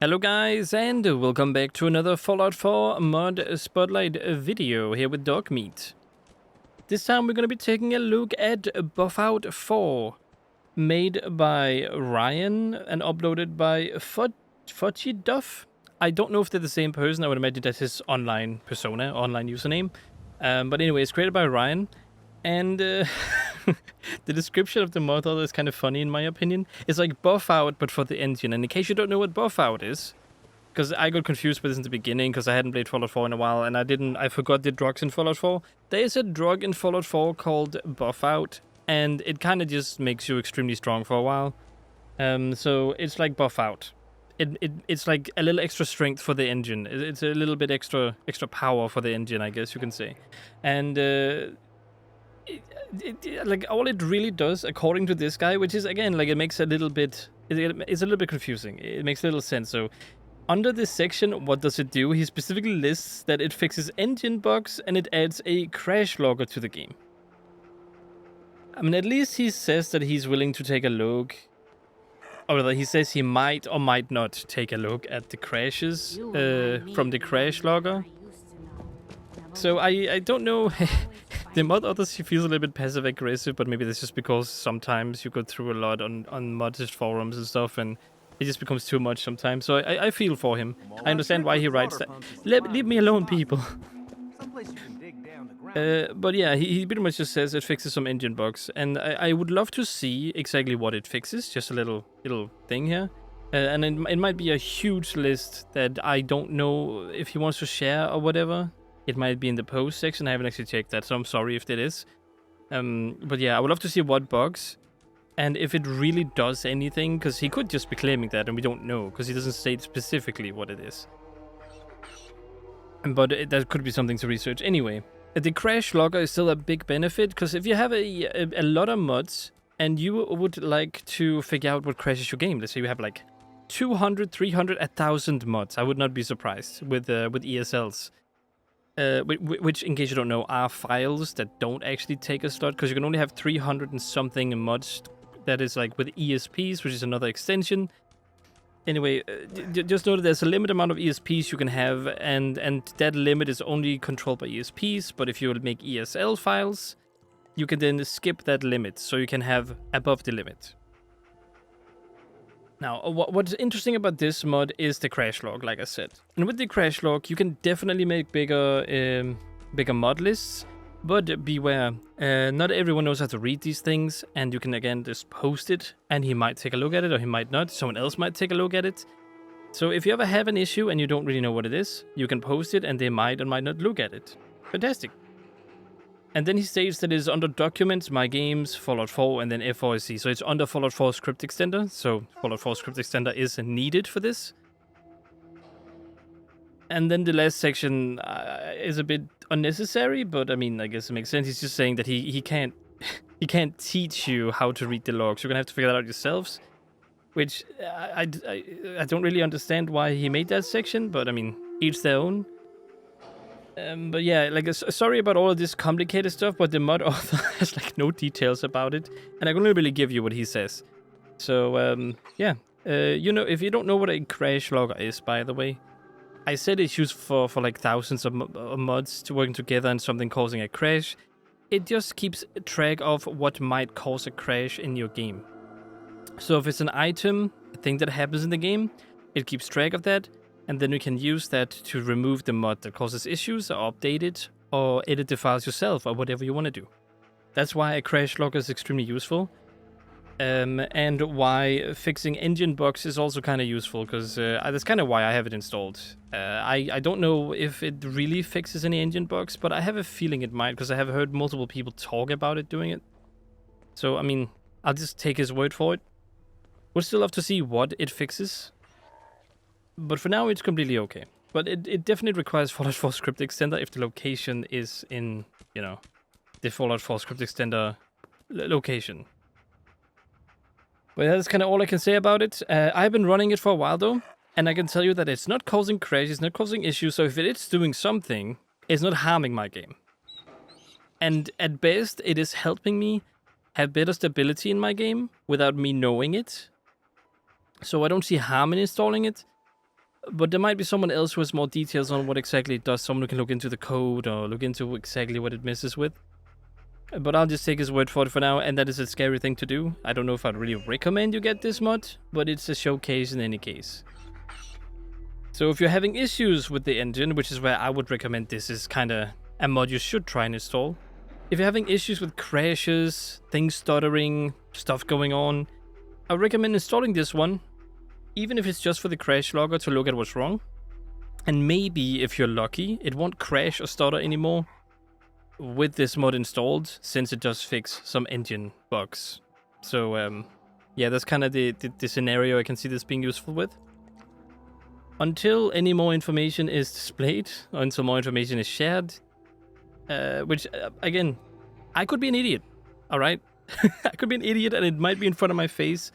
Hello guys, and welcome back to another Fallout 4 mod spotlight video here with Dogmeat. This time we're going to be taking a look at Buffout 4, made by Ryan and uploaded by Fudgy Duff. I don't know if they're the same person. I would imagine that's his online persona, online username. But anyway, it's created by Ryan. And the description of the mod is kind of funny in my opinion. It's like Buffout, but for the engine. And in case you don't know what Buffout is, because I got confused with this in the beginning because I hadn't played Fallout 4 in a while, and I forgot the drugs in Fallout 4. There is a drug in Fallout 4 called Buffout, and it kind of just makes you extremely strong for a while. So it's like Buffout. It's like a little extra strength for the engine. It's a little bit extra power for the engine, I guess you can say. And like all it really does, according to this guy, which is again like it makes a little bit, it's a little bit confusing. It makes little sense. So under this section, what does it do? He specifically lists that it fixes engine bugs and it adds a crash logger to the game. I mean, at least he says that he's willing to take a look, or rather, he says he might or might not take a look at the crashes from the crash logger. So I don't know. The mod authors, he feels a little bit passive aggressive, but maybe that's just because sometimes you go through a lot on modded forums and stuff, and it just becomes too much sometimes. So I feel for him. I understand why he writes that. Leave me alone, people. But yeah, he pretty much just says it fixes some engine bugs, and I would love to see exactly what it fixes. Just a little thing here. And it might be a huge list that I don't know if he wants to share or whatever. It might be in the post section. I haven't actually checked that, so I'm sorry if it is. But yeah, I would love to see what bugs, and if it really does anything, because he could just be claiming that, and we don't know, because he doesn't state specifically what it is. But that could be something to research. Anyway, the crash logger is still a big benefit, because if you have a lot of mods, and you would like to figure out what crashes your game, let's say you have like 200, 300, 1,000 mods, I would not be surprised with ESLs. Which, in case you don't know, are files that don't actually take a slot, because you can only have 300 and something mods. That is like with ESPs, which is another extension. Anyway, just know that there's a limited amount of ESPs you can have, and that limit is only controlled by ESPs. But if you will make ESL files, you can then skip that limit, so you can have above the limit. Now, what's interesting about this mod is the crash log, like I said. And with the crash log, you can definitely make bigger mod lists, but beware. Not everyone knows how to read these things, and you can, again, just post it, and he might take a look at it, or he might not. Someone else might take a look at it. So if you ever have an issue and you don't really know what it is, you can post it, and they might or might not look at it. Fantastic. And then he states that it is under Documents, My Games, Fallout 4, and then FOIC. So it's under Fallout 4 Script Extender. So Fallout 4 Script Extender is needed for this. And then the last section is a bit unnecessary, but I mean, I guess it makes sense. He's just saying that he can't he can't teach you how to read the logs. You're gonna have to figure that out yourselves. Which I don't really understand why he made that section, but I mean, each their own. But yeah, like, sorry about all of this complicated stuff, but the mod author has like no details about it, and I can only really give you what he says. So yeah, you know, if you don't know what a crash logger is, by the way, I said it's used for like thousands of mods to working together and something causing a crash. It just keeps track of what might cause a crash in your game. So if it's an item, a thing that happens in the game, it keeps track of that. And then you can use that to remove the mod that causes issues, or update it, or edit the files yourself, or whatever you want to do. That's why a crash logger is extremely useful. And why fixing engine bugs is also kind of useful, because that's kind of why I have it installed. I don't know if it really fixes any engine bugs, but I have a feeling it might, because I have heard multiple people talk about it doing it. So, I mean, I'll just take his word for it. Would still love to see what it fixes. But for now, it's completely okay. But it definitely requires Fallout 4 Script Extender if the location is in, you know, the Fallout 4 Script Extender location. But that's kind of all I can say about it. I've been running it for a while, though. And I can tell you that it's not causing crashes, it's not causing issues. So if it is doing something, it's not harming my game. And at best, it is helping me have better stability in my game without me knowing it. So I don't see harm in installing it. But there might be someone else who has more details on what exactly it does. Someone who can look into the code or look into exactly what it messes with. But I'll just take his word for it for now, and that is a scary thing to do. I don't know if I'd really recommend you get this mod, but it's a showcase in any case. So if you're having issues with the engine, which is where I would recommend this is kind of a mod you should try and install. If you're having issues with crashes, things stuttering, stuff going on, I would recommend installing this one, even if it's just for the crash logger to look at what's wrong. And maybe, if you're lucky, it won't crash or stutter anymore with this mod installed, since it does fix some engine bugs. So, yeah, that's kind of the scenario I can see this being useful with. Until any more information is displayed, or until more information is shared, which, again, I could be an idiot, alright? I could be an idiot and it might be in front of my face,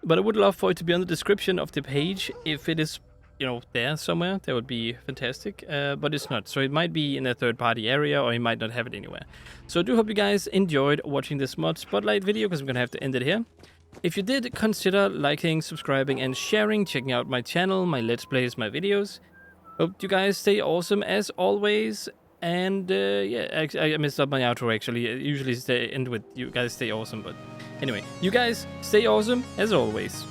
but I would love for it to be on the description of the page. If it is, you know, there somewhere, that would be fantastic, but it's not. So it might be in a third-party area, or you might not have it anywhere. So I do hope you guys enjoyed watching this mod spotlight video, because I'm going to have to end it here. If you did, consider liking, subscribing, and sharing, checking out my channel, my Let's Plays, my videos. Hope you guys stay awesome as always. And yeah, I messed up my outro actually. I usually end with you guys stay awesome, but anyway, you guys stay awesome as always.